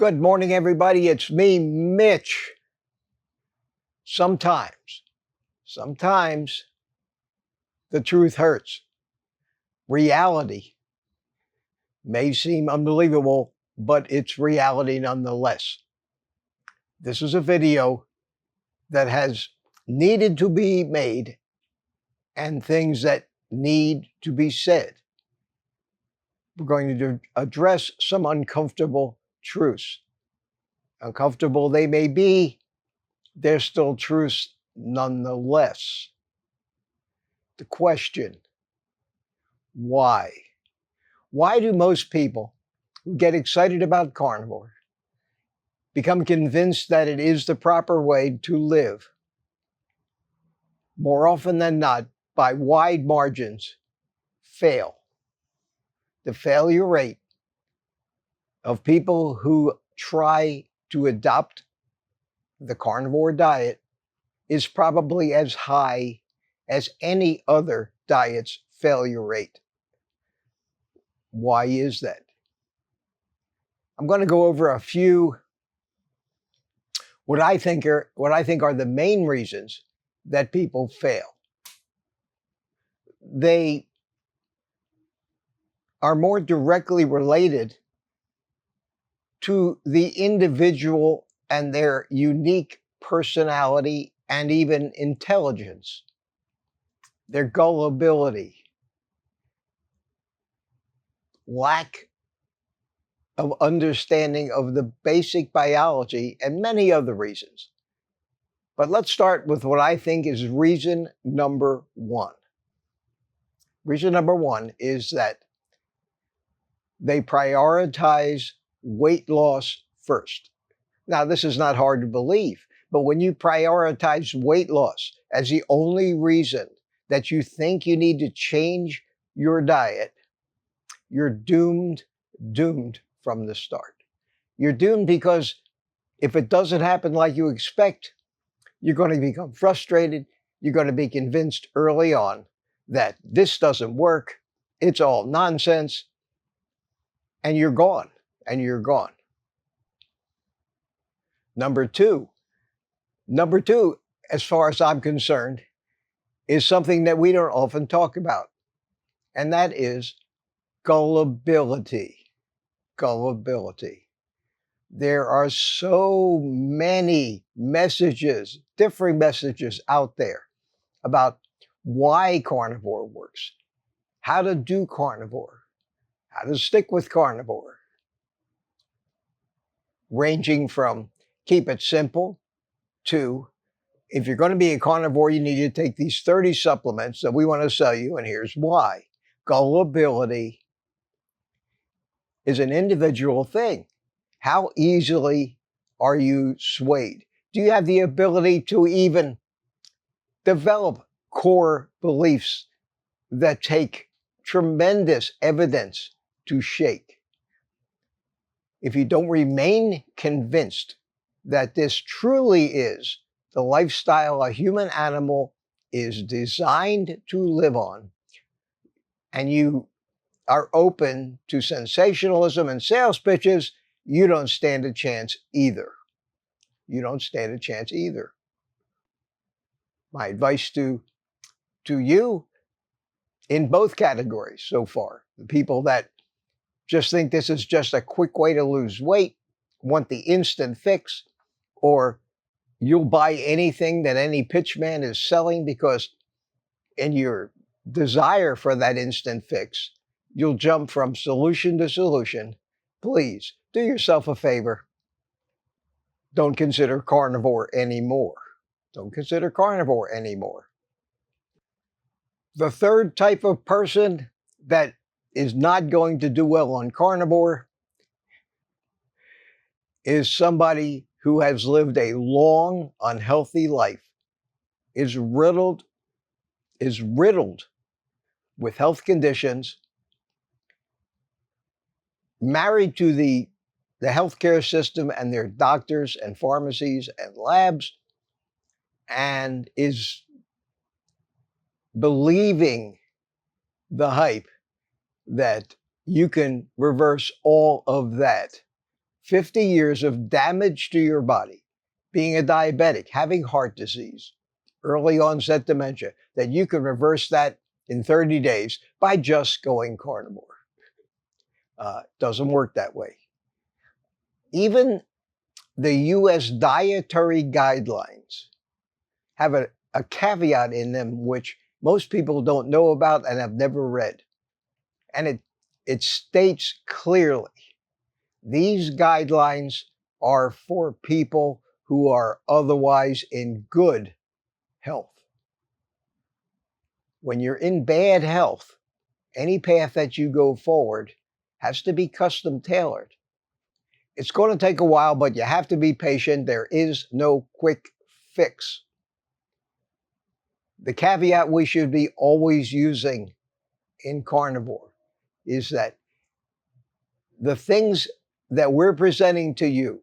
Good morning, everybody. It's me, Mitch. Sometimes the truth hurts. Reality may seem unbelievable, but it's reality nonetheless. This is a video that has needed to be made and things that need to be said. We're going to address some uncomfortable truths. Uncomfortable they may be, they're still truths nonetheless. The question, why? Why do most people who get excited about carnivore become convinced that it is the proper way to live? More often than not, by wide margins, fail. The failure rate of people who try to adopt the carnivore diet is probably as high as any other diet's failure rate. Why is that? I'm going to go over a few what I think are the main reasons that people fail. They are more directly related to the individual and their unique personality and even intelligence, their gullibility, lack of understanding of the basic biology, and many other reasons. But let's start with what I think is reason number one. Reason number one is that they prioritize weight loss first. Now, this is not hard to believe, but when you prioritize weight loss as the only reason that you think you need to change your diet, you're doomed from the start. You're doomed because if it doesn't happen like you expect, you're going to become frustrated. You're going to be convinced early on that this doesn't work. It's all nonsense. And you're gone. Number two, as far as I'm concerned, is something that we don't often talk about. And that is gullibility. There are so many messages, differing messages out there about why carnivore works, how to do carnivore, how to stick with carnivore, ranging from keep it simple to if you're going to be a carnivore, you need to take these 30 supplements that we want to sell you, and here's why. Gullibility is an individual thing. How easily are you swayed? Do you have the ability to even develop core beliefs that take tremendous evidence to shake? If you don't remain convinced that this truly is the lifestyle a human animal is designed to live on, and you are open to sensationalism and sales pitches, you don't stand a chance either. My advice to you in both categories so far, the people that just think this is just a quick way to lose weight, want the instant fix, or you'll buy anything that any pitchman is selling because in your desire for that instant fix, you'll jump from solution to solution. Please do yourself a favor. Don't consider carnivore anymore. The third type of person that is not going to do well on carnivore is somebody who has lived a long, unhealthy life, is riddled with health conditions, married to the healthcare system and their doctors and pharmacies and labs, and is believing the hype that you can reverse all of that 50 years of damage to your body, being a diabetic, having heart disease, early onset dementia, that you can reverse that in 30 days by just going carnivore. Doesn't work that way. Even the U.S. dietary guidelines have a caveat in them which most people don't know about and have never read. And it states clearly, these guidelines are for people who are otherwise in good health. When you're in bad health, any path that you go forward has to be custom tailored. It's going to take a while, but you have to be patient. There is no quick fix. The caveat we should be always using in carnivore is that the things that we're presenting to you,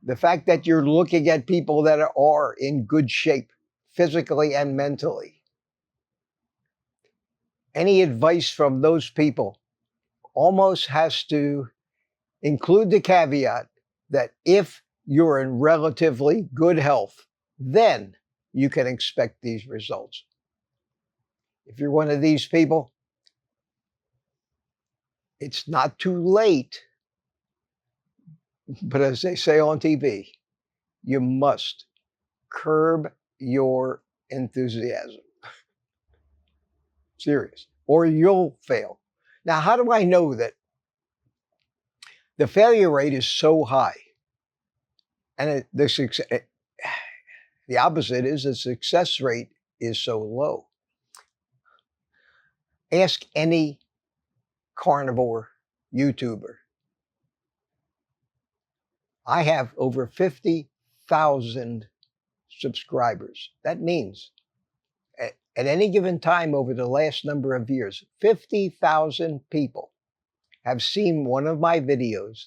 the fact that you're looking at people that are in good shape, physically and mentally, any advice from those people almost has to include the caveat that if you're in relatively good health, then you can expect these results. If you're one of these people, it's not too late. But as they say on TV, you must curb your enthusiasm. Serious. Or you'll fail. Now, how do I know that the failure rate is so high? And the opposite is the success rate is so low. Ask any carnivore YouTuber. I have over 50,000 subscribers. That means at any given time over the last number of years, 50,000 people have seen one of my videos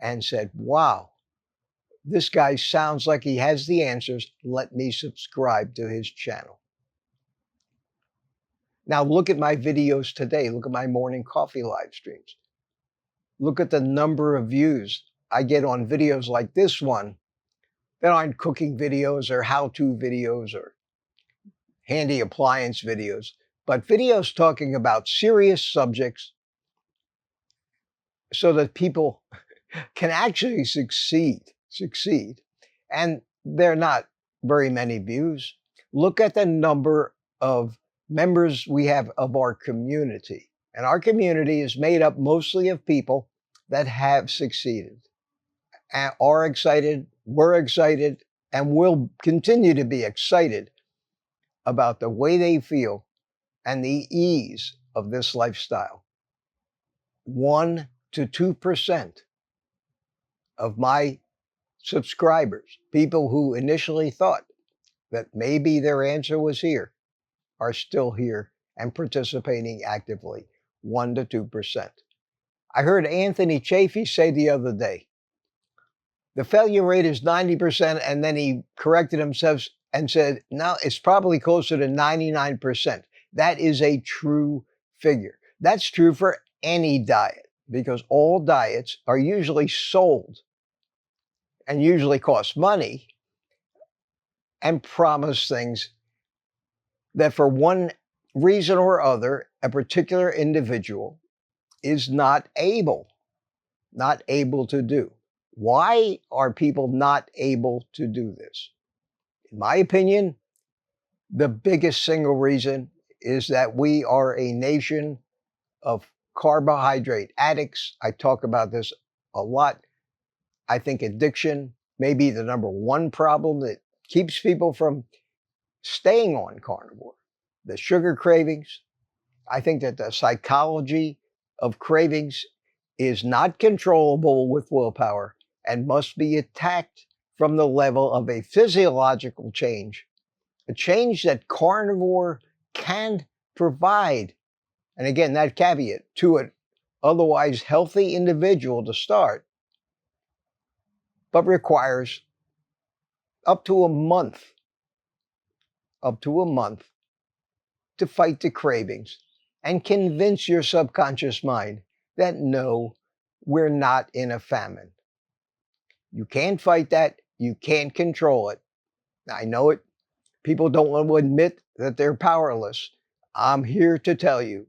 and said, wow, this guy sounds like he has the answers. Let me subscribe to his channel. Now look at my videos today. Look at my morning coffee live streams. Look at the number of views I get on videos like this one that aren't cooking videos or how-to videos or handy appliance videos, but videos talking about serious subjects so that people can actually succeed. And they're not very many views. Look at the number of members we have of our community. And our community is made up mostly of people that have succeeded, and are excited, were excited, and will continue to be excited about the way they feel and the ease of this lifestyle. 1 to 2% of my subscribers, people who initially thought that maybe their answer was here, are still here and participating actively. 1 to 2%. I heard Anthony Chafee say the other day, the failure rate is 90%, and then he corrected himself and said, no, it's probably closer to 99%. That is a true figure. That's true for any diet, because all diets are usually sold and usually cost money and promise things that for one reason or other, a particular individual is not able to do. Why are people not able to do this? In my opinion, the biggest single reason is that we are a nation of carbohydrate addicts. I talk about this a lot. I think addiction may be the number one problem that keeps people from staying on carnivore. The sugar cravings. I think that the psychology of cravings is not controllable with willpower and must be attacked from the level of a physiological change, a change that carnivore can provide. And again, that caveat to an otherwise healthy individual to start, but requires up to a month to fight the cravings and convince your subconscious mind that no, we're not in a famine. You can't fight that. You can't control it. I know it. People don't want to admit that they're powerless. I'm here to tell you,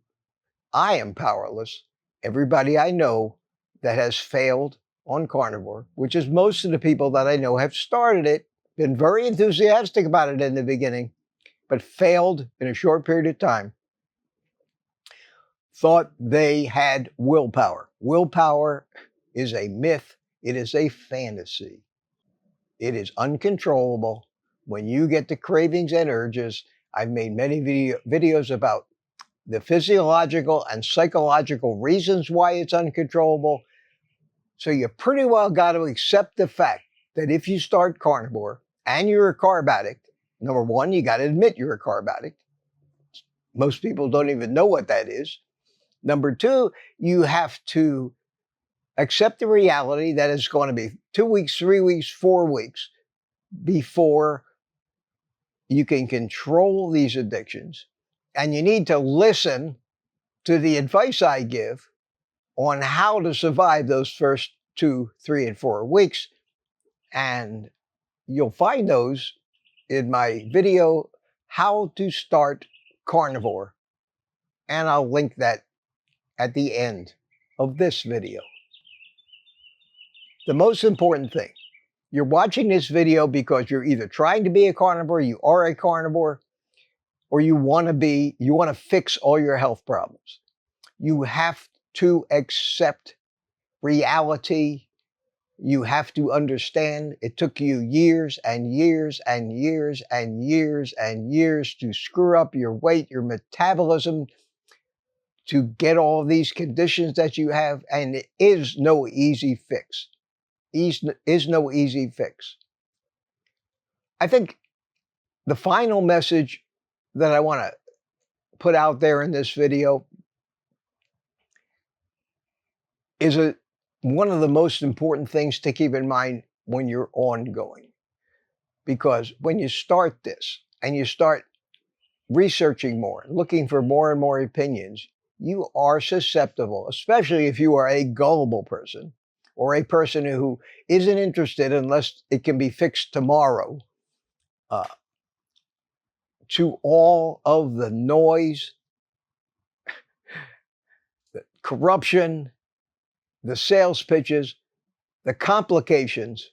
I am powerless. Everybody I know that has failed on carnivore, which is most of the people that I know have started it, been very enthusiastic about it in the beginning, but failed in a short period of time, thought they had willpower. Willpower is a myth. It is a fantasy. It is uncontrollable. When you get the cravings and urges, I've made many videos about the physiological and psychological reasons why it's uncontrollable. So you pretty well got to accept the fact that if you start carnivore and you're a carb addict, number one, you got to admit you're a carb addict. Most people don't even know what that is. Number two, you have to accept the reality that it's going to be 2 weeks, 3 weeks, 4 weeks before you can control these addictions. And you need to listen to the advice I give on how to survive those first 2, 3, and 4 weeks. And you'll find those in my video, How to Start Carnivore. And I'll link that at the end of this video. The most important thing, you're watching this video because you're either trying to be a carnivore, you are a carnivore, or you want to fix all your health problems. You have to accept reality. You have to understand it took you years and years and years and years and years to screw up your weight, your metabolism, to get all these conditions that you have, and it is no easy fix. Is no easy fix. I think the final message that I want to put out there in this video is one of the most important things to keep in mind when you're ongoing. Because when you start this and you start researching more, looking for more and more opinions, you are susceptible, especially if you are a gullible person or a person who isn't interested unless it can be fixed tomorrow, to all of the noise, the corruption, the sales pitches, the complications,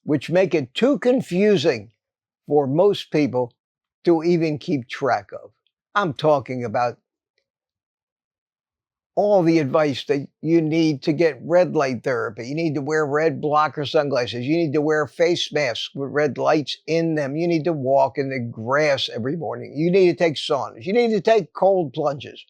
which make it too confusing for most people to even keep track of. I'm talking about all the advice that you need to get red light therapy. You need to wear red blocker sunglasses. You need to wear face masks with red lights in them. You need to walk in the grass every morning. You need to take saunas. You need to take cold plunges.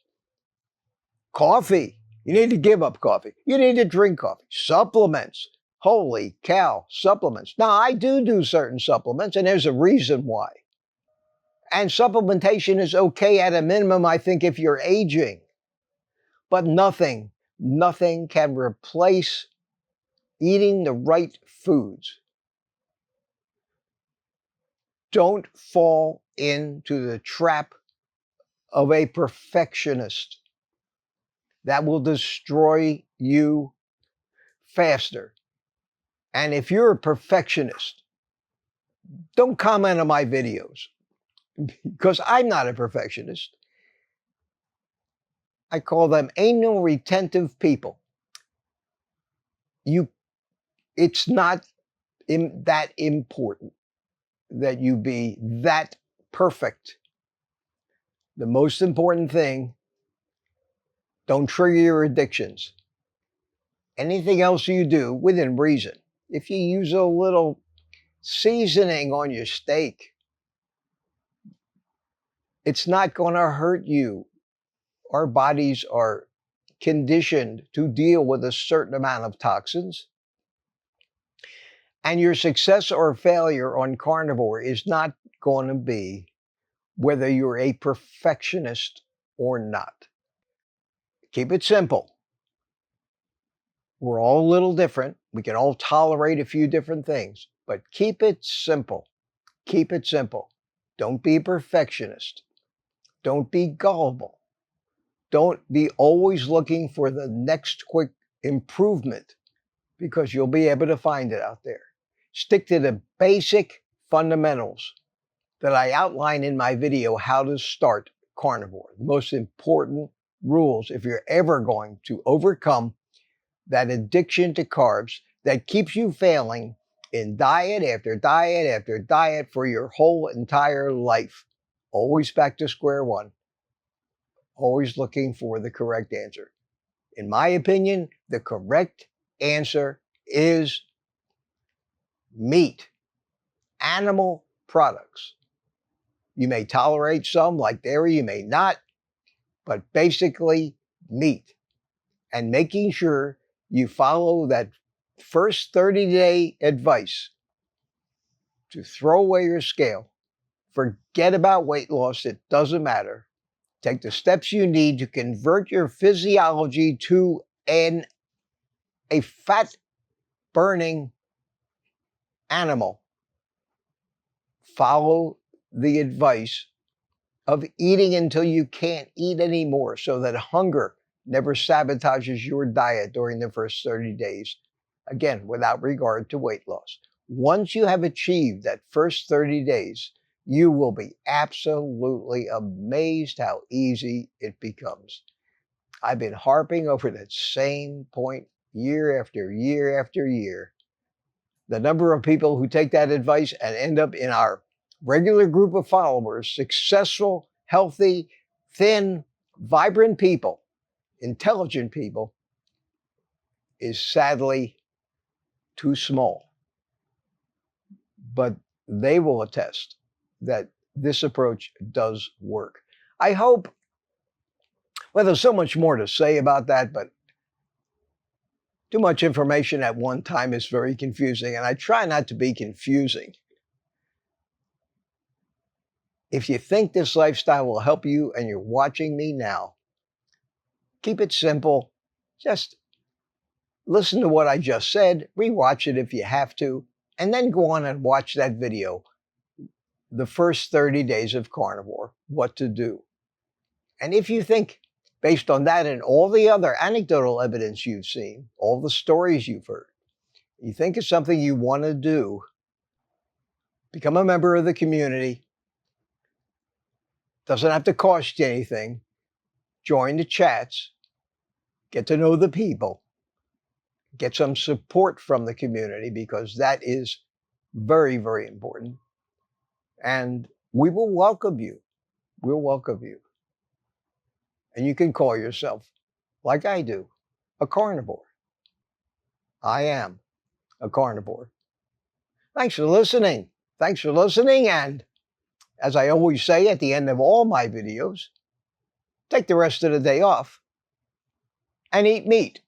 Coffee. You need to give up coffee. You need to drink coffee. Supplements. Holy cow, supplements. Now, I do certain supplements, and there's a reason why. And supplementation is okay at a minimum, I think, if you're aging. But nothing can replace eating the right foods. Don't fall into the trap of a perfectionist. That will destroy you faster. And if you're a perfectionist, don't comment on my videos because I'm not a perfectionist. I call them anal retentive people. It's not that important that you be that perfect. The most important thing, don't trigger your addictions. Anything else you do within reason. If you use a little seasoning on your steak, it's not going to hurt you. Our bodies are conditioned to deal with a certain amount of toxins. And your success or failure on carnivore is not going to be whether you're a perfectionist or not. Keep it simple. We're all a little different. We can all tolerate a few different things, but keep it simple. Keep it simple. Don't be a perfectionist. Don't be gullible. Don't be always looking for the next quick improvement because you'll be able to find it out there. Stick to the basic fundamentals that I outline in my video, How to Start Carnivore. The most important rules if you're ever going to overcome that addiction to carbs that keeps you failing in diet after diet after diet for your whole entire life. Always back to square one. Always looking for the correct answer. In my opinion, the correct answer is meat, animal products. You may tolerate some like dairy, you may not, but basically meat. And making sure you follow that first 30-day advice to throw away your scale. Forget about weight loss, it doesn't matter. Take the steps you need to convert your physiology to a fat-burning animal. Follow the advice of eating until you can't eat anymore so that hunger never sabotages your diet during the first 30 days. Again, without regard to weight loss. Once you have achieved that first 30 days, you will be absolutely amazed how easy it becomes. I've been harping over that same point year after year after year. The number of people who take that advice and end up in our regular group of followers, successful, healthy, thin, vibrant people, intelligent people, is sadly too small. But they will attest that this approach does work. I hope, well, there's so much more to say about that, but too much information at one time is very confusing, and I try not to be confusing. If you think this lifestyle will help you and you're watching me now, keep it simple. Just listen to what I just said, rewatch it if you have to, and then go on and watch that video, the first 30 days of carnivore, what to do. And if you think, based on that and all the other anecdotal evidence you've seen, all the stories you've heard, you think it's something you want to do, become a member of the community. Doesn't have to cost you anything. Join the chats, get to know the people, get some support from the community, because that is very, very important. And we will welcome you. We'll welcome you. And you can call yourself, like I do, a carnivore. I am a carnivore. Thanks for listening. Thanks for listening. And as I always say at the end of all my videos, take the rest of the day off and eat meat.